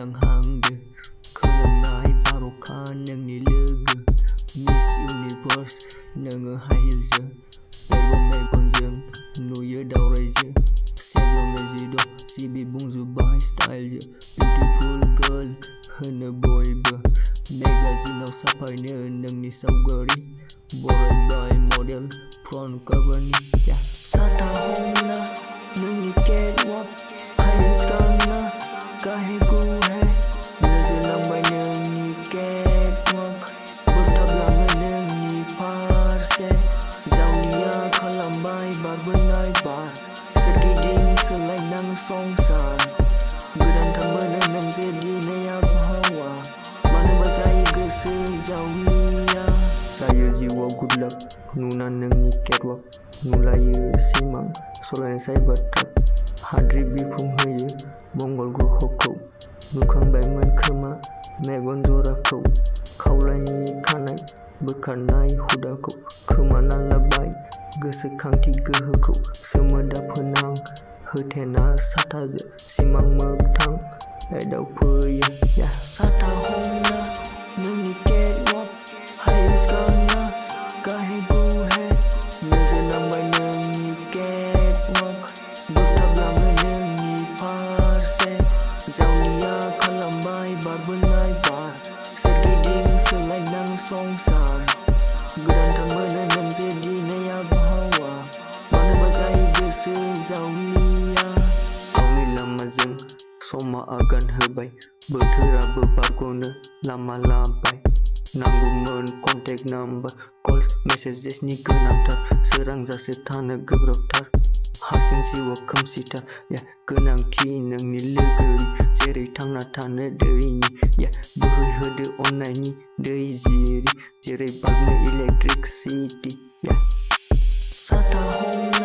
lang hangde Kelenai barokah nang ni lega Miss Universe nang hailje Megon jeng nuye dau raise Sejong rezido si bibung zubai style je Beautiful girl hana boy be Magazine au sapai ne nang ni saugari Borai by model front cover ni ya Sata home na nang ni catwalk Hai sekarang na kahe ku hai Nazar lang bay nang ni catwalk Bertablang nang ni parse Zau lia kalam bay bar benai bar Segiding selai nang songsar Gedan tambah nang jadi naya bahawa Mana bazai gese zau lia Saya jiwa good luck Nunan nang ni catwalk Nulaya simang Solai saya batak Hadri bifung heye Bonggol gro hokau Nukang bayman kema Megon zorakau Kaulani kanai Bekanai hudakau Kemana labai Gesekang tiga hekau Semeda penang Hetena sataja Simang megtang Edau peye Ya Sata hona Nung ni catwalk Hai sekarang na Kahe buhe Nazar nang bay nung ni catwalk Bertablang nung ni parse Zau lia kalam bay bar benai bar Segiding selai nang songsar Gedan tambah nang jadi naya bahawa Mana bazai gese zau lia Awi lama zeng Soma agan hebai Bertera bebargona lama lampai Nanggumen kontak number Calls messages ni genangtar Serang zase tana gebroktar Hasin siwa kamsitar Ya genang ti nang ni legeri Jeri tang na tana dei ni Ya behoi hede online ni dei jiri Jeri bagna electric city Ya Sata home